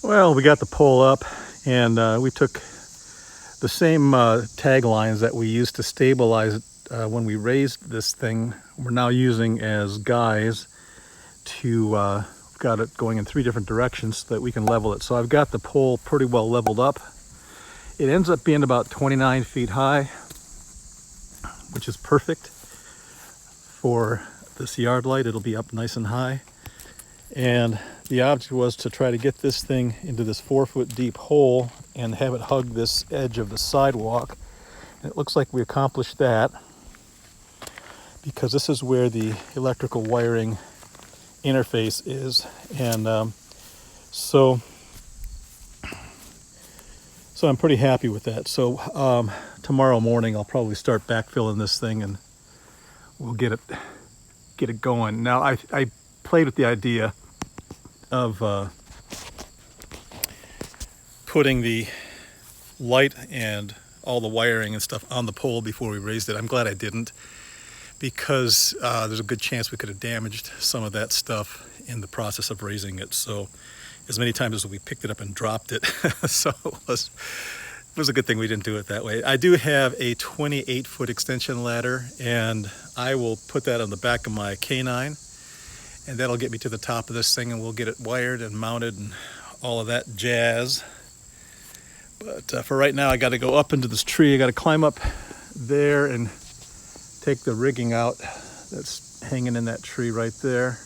Well, we got the pole up, and we took the same tag lines that we used to stabilize it when we raised this thing. We're now using as guys to got it going in 3 different directions so that we can level it. So I've got the pole pretty well leveled up. It ends up being about 29 feet high, which is perfect for this yard light. It'll be up nice and high. And the object was to try to get this thing into this 4-foot deep hole and have it hug this edge of the sidewalk. And it looks like we accomplished that, because this is where the electrical wiring interface is. And so I'm pretty happy with that. So tomorrow morning I'll probably start backfilling this thing and we'll get it going. Now I played with the idea of putting the light and all the wiring and stuff on the pole before we raised it. I'm glad I didn't, because there's a good chance we could have damaged some of that stuff in the process of raising it. So as many times as we picked it up and dropped it, so it was a good thing we didn't do it that way. I do have a 28-foot extension ladder, and I will put that on the back of my K9, and that'll get me to the top of this thing, and we'll get it wired and mounted and all of that jazz. But for right now, I got to go up into this tree. I got to climb up there and take the rigging out that's hanging in that tree right there.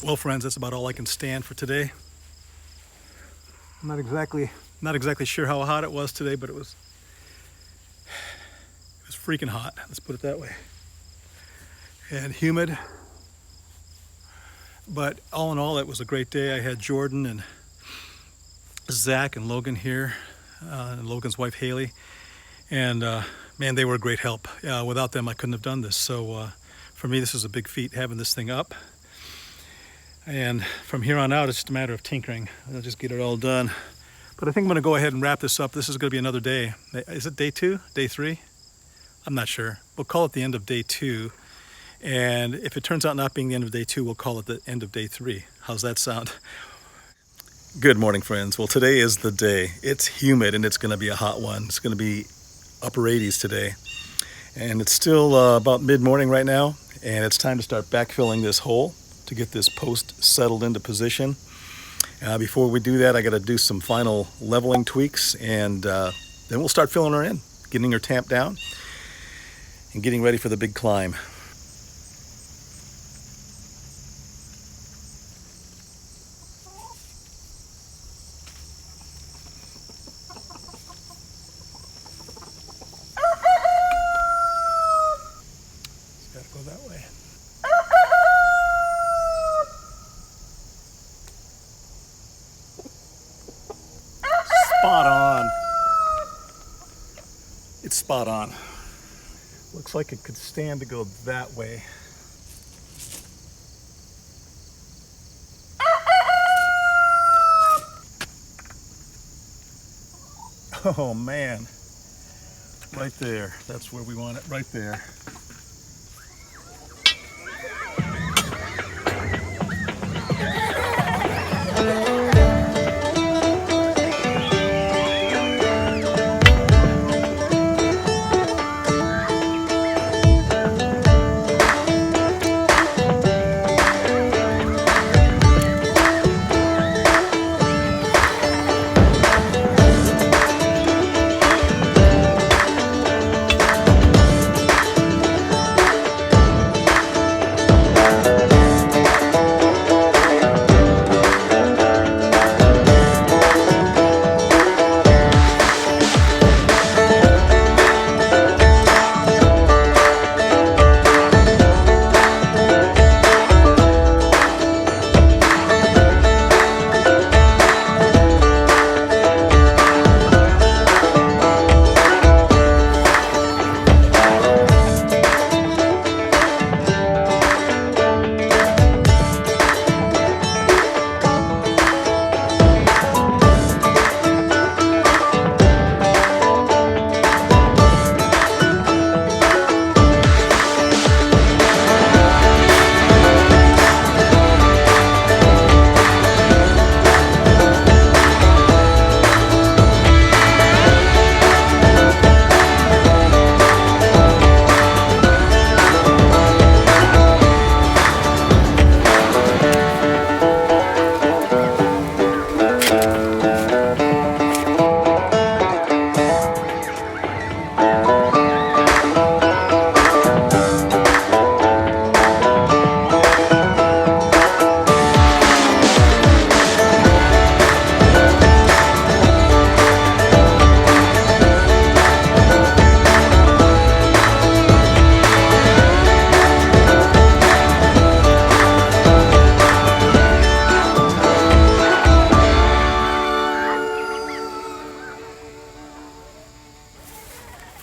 Well, friends, that's about all I can stand for today. I'm not exactly sure how hot it was today, but it was freaking hot. Let's put it that way. And humid. But all in all, it was a great day. I had Jordan and Zach and Logan here, and Logan's wife Haley, and man, they were a great help. Without them, I couldn't have done this. So for me, this is a big feat, having this thing up. And from here on out, it's just a matter of tinkering. I'll just get it all done. But I think I'm going to go ahead and wrap this up. This is going to be another day. Is it day 2? Day 3? I'm not sure. We'll call it the end of day 2. And if it turns out not being the end of day 2, we'll call it the end of day 3. How's that sound? Good morning, friends. Well, today is the day. It's humid, and it's going to be a hot one. It's going to be upper 80s today. And it's still about mid-morning right now. And it's time to start backfilling this hole to get this post settled into position. Before we do that, I got to do some final leveling tweaks, and then we'll start filling her in, getting her tamped down, and getting ready for the big climb. It's got to go that way. Spot on. It's spot on. Looks like it could stand to go that way. Oh man. Right there. That's where we want it, right there.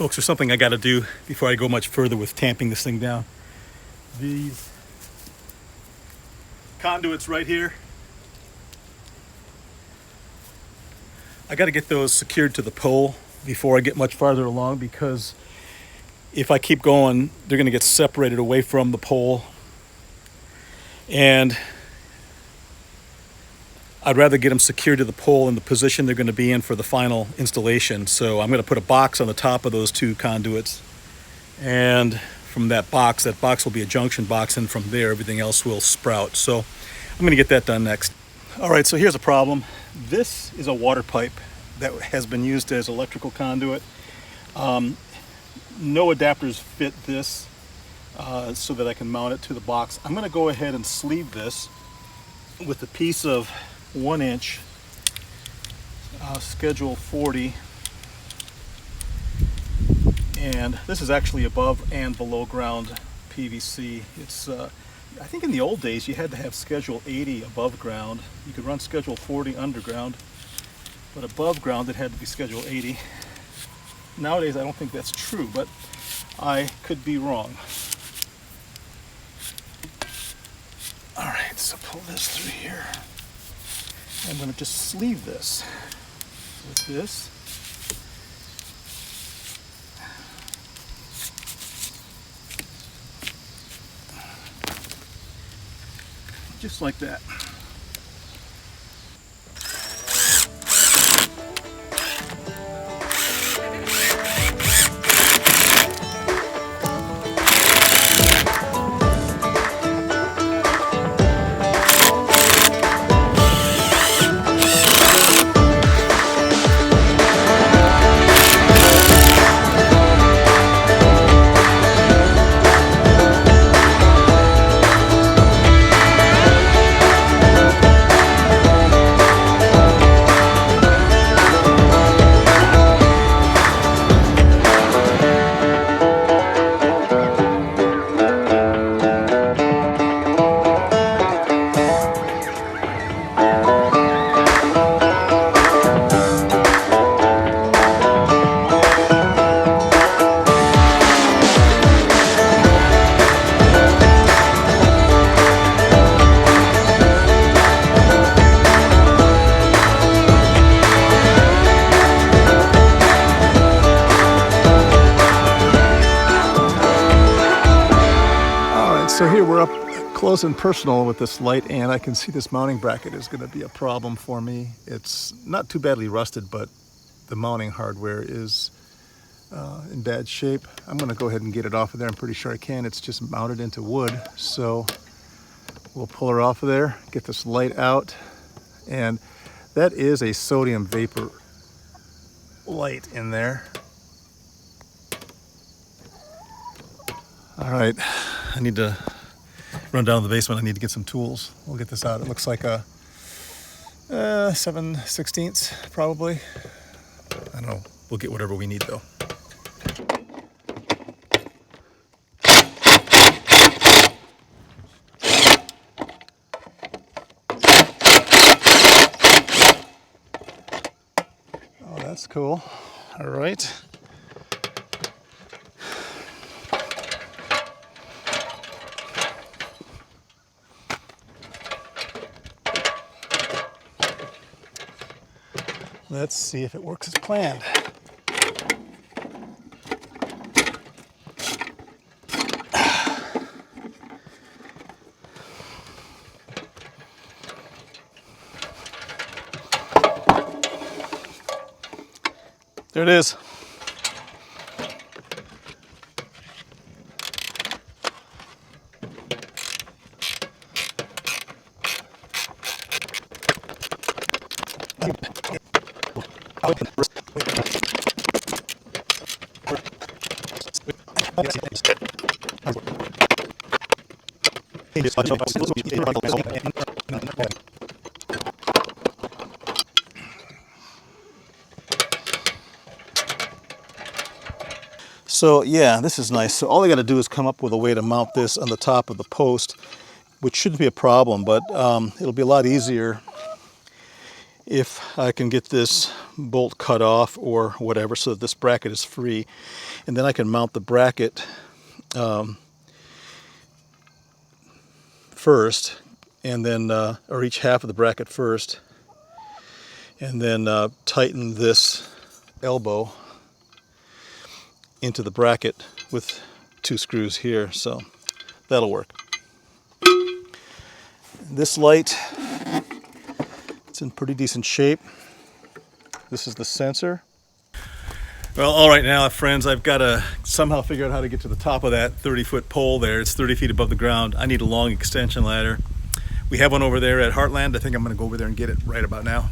Folks, there's something I got to do before I go much further with tamping this thing down. These conduits right here, I got to get those secured to the pole before I get much farther along, because if I keep going, they're going to get separated away from the pole, and I'd rather get them secured to the pole in the position they're going to be in for the final installation. So I'm going to put a box on the top of those two conduits, and from that box will be a junction box, and from there everything else will sprout. So I'm going to get that done next. All right, so here's a problem. This is a water pipe that has been used as electrical conduit. No adapters fit this so that I can mount it to the box. I'm going to go ahead and sleeve this with a piece of 1 inch schedule 40, and this is actually above and below ground PVC. It's I think in the old days you had to have schedule 80 above ground. You could run schedule 40 underground, but above ground it had to be schedule 80. Nowadays I don't think that's true, but I could be wrong. All right, so pull this through here. I'm going to just sleeve this with this. Just like that. So here we're up close and personal with this light, and I can see this mounting bracket is going to be a problem for me. It's not too badly rusted, but the mounting hardware is in bad shape. I'm going to go ahead and get it off of there. I'm pretty sure I can. It's just mounted into wood, so we'll pull her off of there, get this light out, and that is a sodium vapor light in there. All right, I need to run down to the basement. I need to get some tools. We'll get this out. It looks like a 7/16 probably. I don't know. We'll get whatever we need though. Oh, that's cool. All right. Let's see if it works as planned. There it is. So yeah, this is nice. So all I got to do is come up with a way to mount this on the top of the post, which shouldn't be a problem, but it'll be a lot easier if I can get this bolt cut off or whatever, so that this bracket is free. And then I can mount the bracket first, and then or each half of the bracket first, and then tighten this elbow into the bracket with 2 screws here. So that'll work. This light, it's in pretty decent shape. This is the sensor. Well, all right now, friends, I've got to somehow figure out how to get to the top of that 30-foot pole there. It's 30 feet above the ground. I need a long extension ladder. We have one over there at Heartland. I think I'm going to go over there and get it right about now.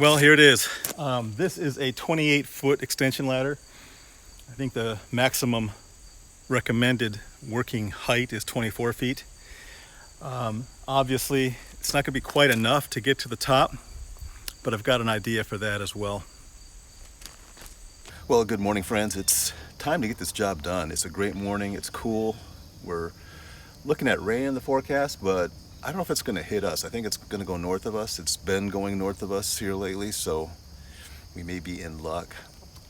Well, here it is. This is a 28-foot extension ladder. I think the maximum recommended working height is 24 feet. Obviously, it's not going to be quite enough to get to the top, but I've got an idea for that as well. Well, good morning, friends. It's time to get this job done. It's a great morning. It's cool. We're looking at rain in the forecast, but I don't know if it's going to hit us. I think it's going to go north of us. It's been going north of us here lately, so we may be in luck.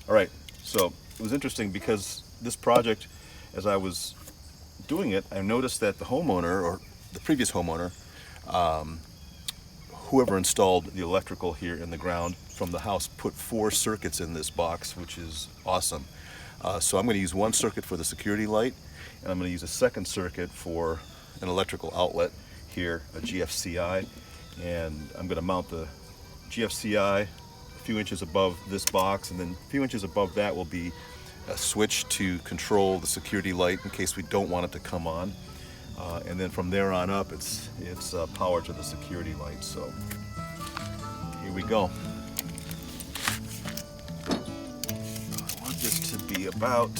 All right, so it was interesting because this project as I was doing it, I noticed that the homeowner, or the previous homeowner, whoever installed the electrical here in the ground from the house, put 4 circuits in this box, which is awesome. So I'm going to use one circuit for the security light, and I'm going to use a second circuit for an electrical outlet here, a GFCI, and I'm going to mount the GFCI a few inches above this box, and then a few inches above that will be a switch to control the security light in case we don't want it to come on. And then from there on up, it's power to the security light. So here we go. I want this to be about,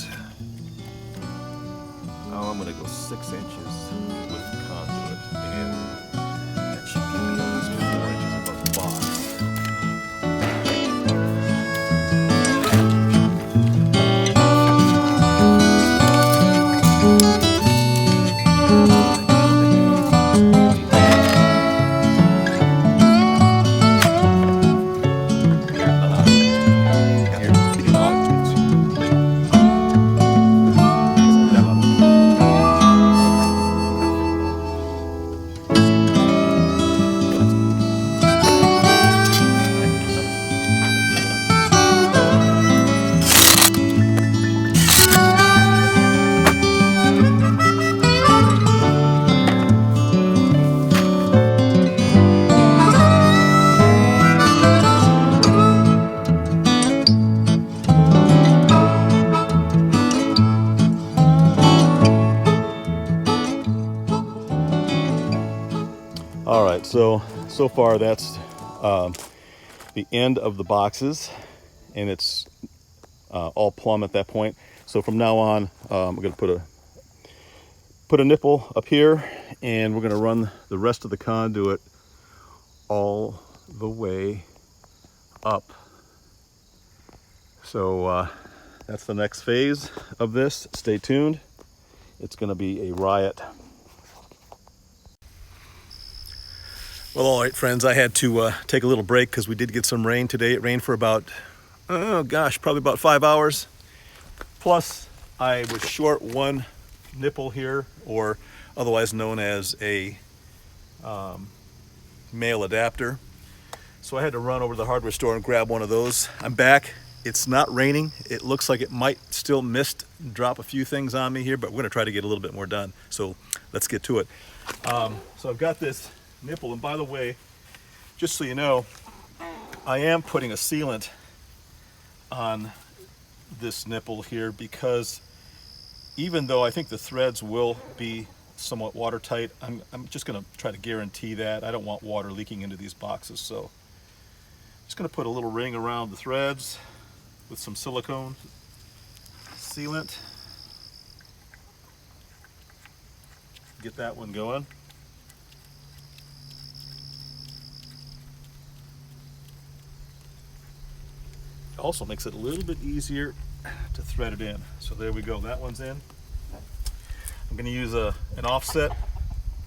I'm going to go 6 inches with the conduit, and that should give me at least 4 inches above the box. All right, so far that's the end of the boxes, and it's all plumb at that point. So from now on, we're going to put a nipple up here, and we're going to run the rest of the conduit all the way up. So that's the next phase of this. Stay tuned. It's going to be a riot. Well, all right, friends, I had to take a little break because we did get some rain today. It rained for about, probably about 5 hours. Plus, I was short one nipple here, or otherwise known as a male adapter. So I had to run over to the hardware store and grab one of those. I'm back. It's not raining. It looks like it might still mist and drop a few things on me here, but we're going to try to get a little bit more done. So let's get to it. So I've got this nipple, and by the way, just so you know, I am putting a sealant on this nipple here because even though I think the threads will be somewhat watertight, I'm just going to try to guarantee that. I don't want water leaking into these boxes, so just going to put a little ring around the threads with some silicone sealant. Get that one going. Also makes it a little bit easier to thread it in. So there we go, that one's in. I'm going to use an offset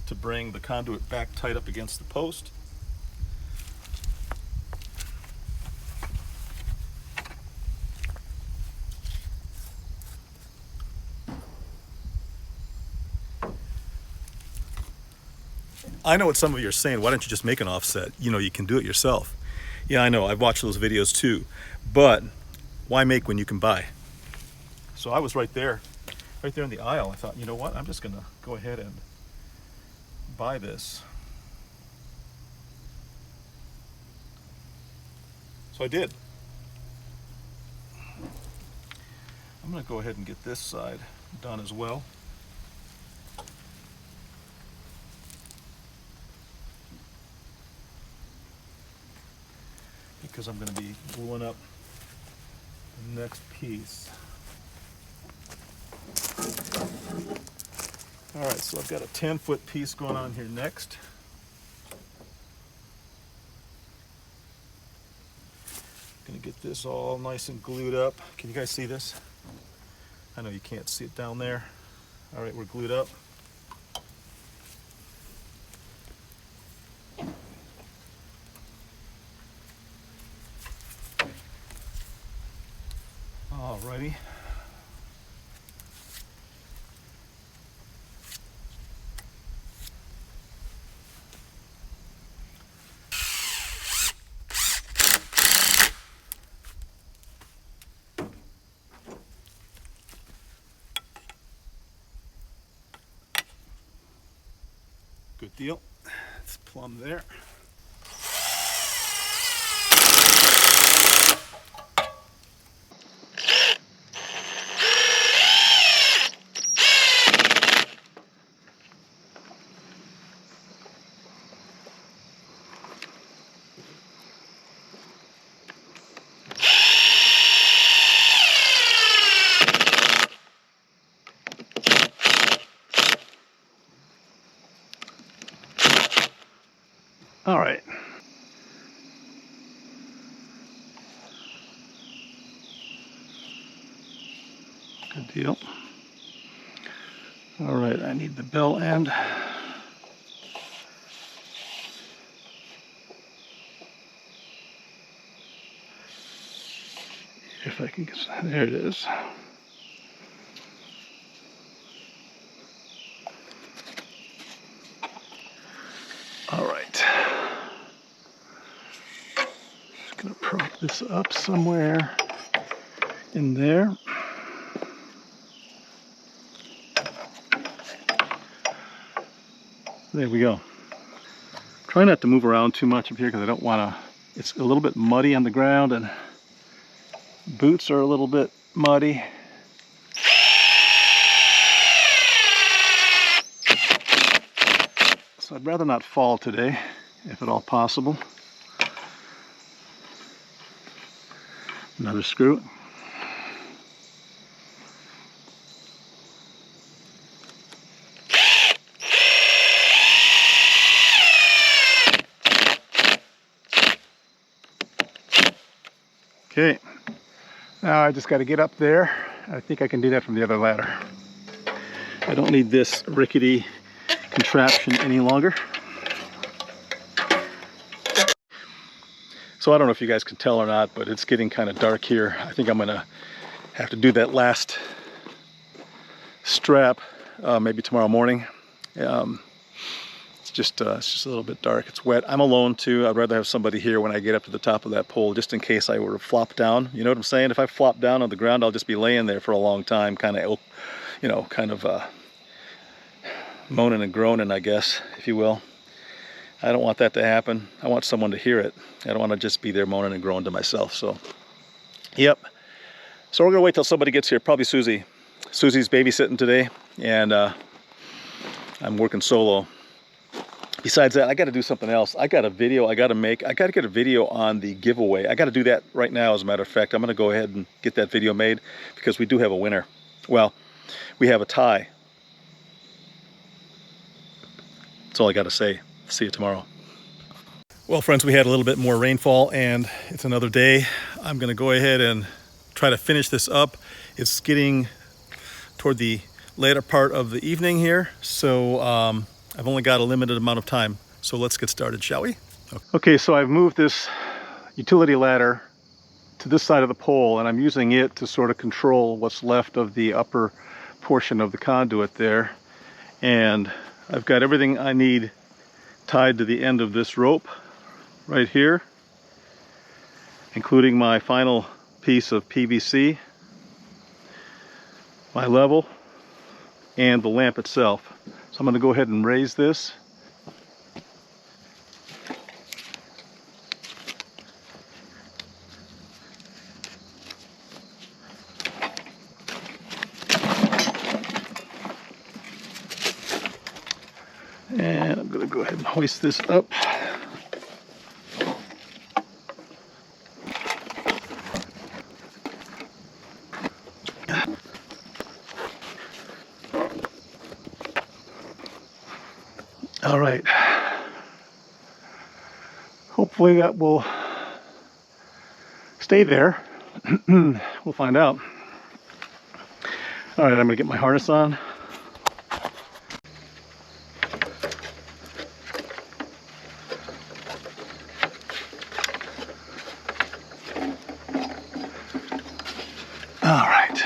to bring the conduit back tight up against the post. I know what some of you are saying, why don't you just make an offset? You know, you can do it yourself. Yeah, I know, I've watched those videos too, but why make when you can buy? So I was right there in the aisle. I thought, you know what, I'm just gonna go ahead and buy this. So I did. I'm gonna go ahead and get this side done as well. Because I'm going to be gluing up the next piece. All right, so I've got a 10-foot piece going on here next. Going to get this all nice and glued up. Can you guys see this? I know you can't see it down there. All right, we're glued up. Alrighty. Good deal. It's plumb there. All right. Good deal. All right, I need the bell end. If I can get, there it is. All right. Just gonna prop this up somewhere in there. There we go. Try not to move around too much up here because I don't want to, it's a little bit muddy on the ground and boots are a little bit muddy. So I'd rather not fall today, if at all possible. Another screw. Okay, now I just got to get up there. I think I can do that from the other ladder. I don't need this rickety contraption any longer. So I don't know if you guys can tell or not, but it's getting kind of dark here. I think I'm gonna have to do that last strap maybe tomorrow morning. It's just a little bit dark. It's wet. I'm alone too. I'd rather have somebody here when I get up to the top of that pole, just in case I were to flop down. You know what I'm saying? If I flop down on the ground, I'll just be laying there for a long time, kind of, you know, moaning and groaning, I guess, if you will. I don't want that to happen. I want someone to hear it. I don't want to just be there moaning and groaning to myself. So, yep. So we're gonna wait till somebody gets here. Probably Susie. Susie's babysitting today, and I'm working solo. Besides that, I got to do something else. I got a video I got to make. I got to get a video on the giveaway. I got to do that right now, as a matter of fact. I'm going to go ahead and get that video made because we do have a winner. Well, we have a tie. That's all I got to say. See you tomorrow. Well, friends, we had a little bit more rainfall, and it's another day. I'm going to go ahead and try to finish this up. It's getting toward the later part of the evening here, so I've only got a limited amount of time, so let's get started, shall we? Okay, so I've moved this utility ladder to this side of the pole, and I'm using it to sort of control what's left of the upper portion of the conduit there. And I've got everything I need tied to the end of this rope right here, including my final piece of PVC, my level, and the lamp itself. So I'm going to go ahead and raise this. And I'm going to go ahead and hoist this up. All right. Hopefully that will stay there. We'll find out. All right, I'm going to get my harness on. All right.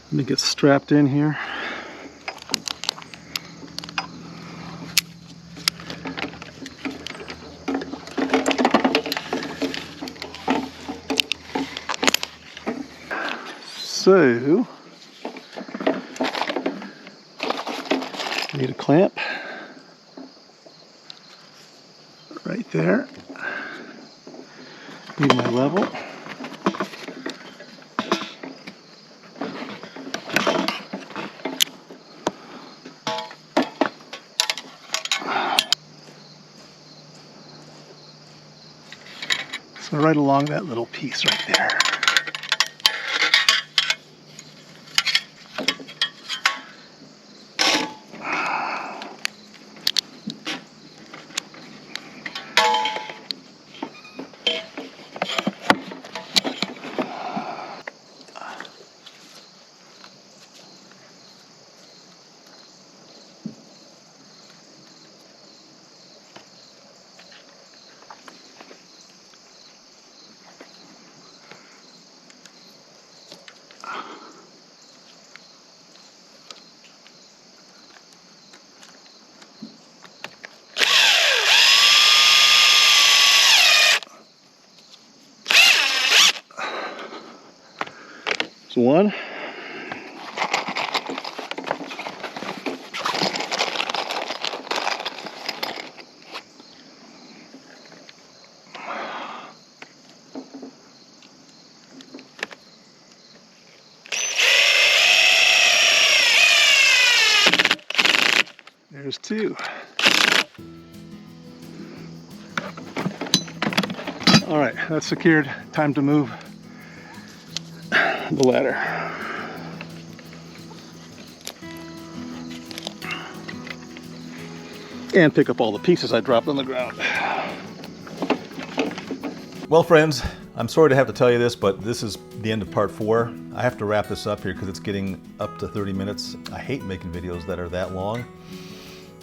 Let me get strapped in here. So, need a clamp. right there. Need my level. So right along that little piece right there. So one. There's two. All right, that's secured. Time to move the ladder. And pick up all the pieces I dropped on the ground. Well, friends, I'm sorry to have to tell you this, but this is the end of part 4. I have to wrap this up here because it's getting up to 30 minutes. I hate making videos that are that long.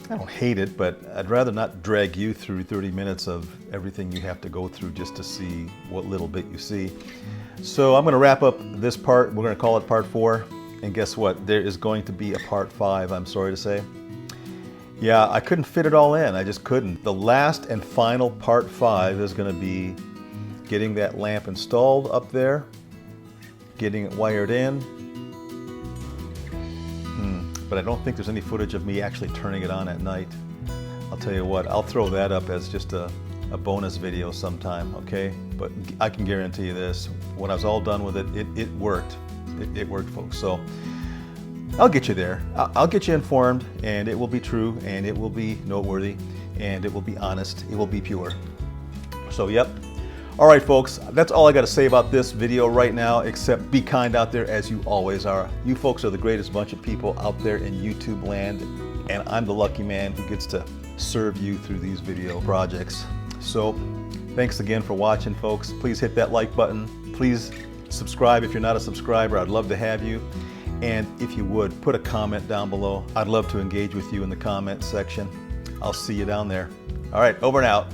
I don't hate it, but I'd rather not drag you through 30 minutes of everything you have to go through just to see what little bit you see. So I'm going to wrap up this part. We're going to call it part 4. And guess what? There is going to be a part 5, I'm sorry to say. Yeah, I couldn't fit it all in. I just couldn't. The last and final part 5 is going to be getting that lamp installed up there, getting it wired in. But I don't think there's any footage of me actually turning it on at night. I'll tell you what, I'll throw that up as just a bonus video sometime, okay? But I can guarantee you this, when I was all done with it, it worked. It worked, folks. So I'll get you there. I'll get you informed, and it will be true, and it will be noteworthy, and it will be honest. It will be pure. So, yep. All right, folks, that's all I got to say about this video right now, except be kind out there as you always are. You folks are the greatest bunch of people out there in YouTube land, and I'm the lucky man who gets to serve you through these video projects. So, thanks again for watching, folks. Please hit that like button. Please subscribe if you're not a subscriber. I'd love to have you. And if you would, put a comment down below. I'd love to engage with you in the comment section. I'll see you down there. All right, over and out.